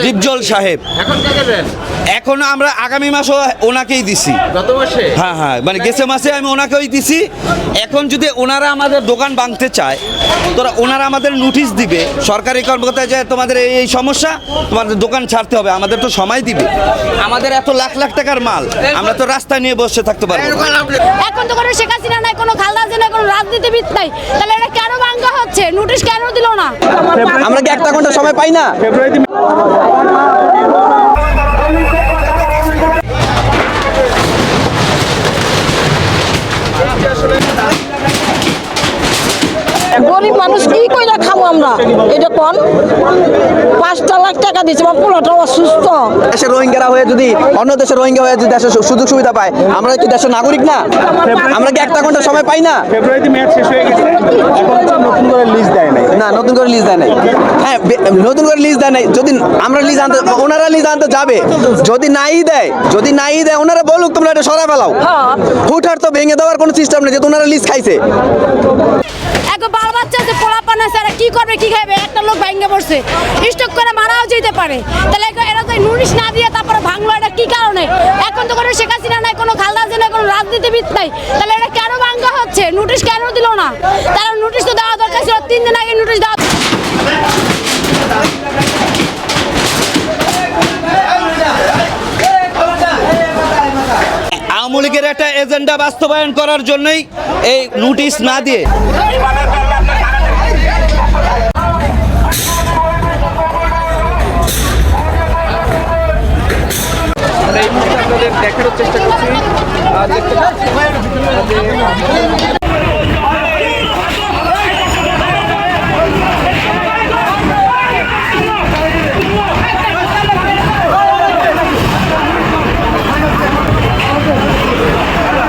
দীপজল সাহেব এখন আমরা আগামী মাসও ওনাকেই দিছি। গত মাসে হ্যাঁ মানে গেছে মাসে আমি ওনাকেই দিছি। এখন যদি ওনারা আমাদের দোকান ভাঙতে চায় তোরা ওনারা আমাদের নোটিশ দিবে, সরকারি কর্মকর্তা যে তোমাদের এই সমস্যা, তোমাদের দোকান ছাড়তে হবে, আমাদের তো সময় দিবে। আমাদের এত লাখ লাখ টাকার মাল আমরা তো রাস্তায় নিয়ে বসে থাকতে পারবো না। এখন তো কোনো শেখ হাসিনা নাই, কোনো খালেদা জিয়া নাই, কোনো রাজনীতিবিদ নাই, তাহলে এটা কেন ভাঙা হচ্ছে? নোটিশ কেন দিল না? আমরা কি একটা ঘন্টা সময় পাই না? গরিব মানুষ কি কইরা খাবো আমরা? এটা কোন 5 লাখ টাকা দিচ্ছে, আমার পুরোটা অসুস্থ। দেশের রোহিঙ্গারা হয়ে যদি অন্য দেশের রোহিঙ্গা হয়ে যদি দেশের সুযোগ সুবিধা পায়, আমরা কি দেশের নাগরিক না? আমরা কি একটা ঘন্টা সময় পাই না? ফেব্রুয়ারিতে মেয়াদ শেষ হয়ে গেছে, এখন নতুন করে লিস্ট দেয় নাই। না, নতুন করে লিজ দেয় নাই। হ্যাঁ, নতুন করে লিজ দেয় নাই। যদি আমরা লিজ আনতে, ওনারা লিজ আনতে যাবে, যদি নাই দেয় ওনারা বলুক তোমরা এটা সরাই ফেলাও। হুটহাট তো ভেঙে দেওয়ার কোনো সিস্টেম নেই, যে ওনারা লিজ খাইছে। এখন বাল বাচ্চা আছে, পোলাপান আছে, এরা কি করবে, কি খাবে? একটা লোক ভাঙ্গে পড়ছে, স্টক করে মারাও যেতে পারে। তাহলে এরা তো নোটিশ না দিয়ে তারপরে ভাঙলো, এটা কি কারণে? এখন তো কোনো শেখ হাসিনা নাই, কোনো খালেদা জিয়া নাই, কোনো রাজনীতিবিদ নাই, তাহলে এটা কেন ভাঙা হচ্ছে? নোটিশ কেন দিল না? তারা নোটিশ তো দেওয়া দরকার ছিল, 3 দিন আগে নোটিশ দেওয়া। আওয়ামী লীগের একটা এজেন্ডা বাস্তবায়ন করার জন্যই এই নোটিশ না দিয়ে আমরা এই মুহূর্তে আপনাদের দেখানোর চেষ্টা করছি। দেখতে পাচ্ছি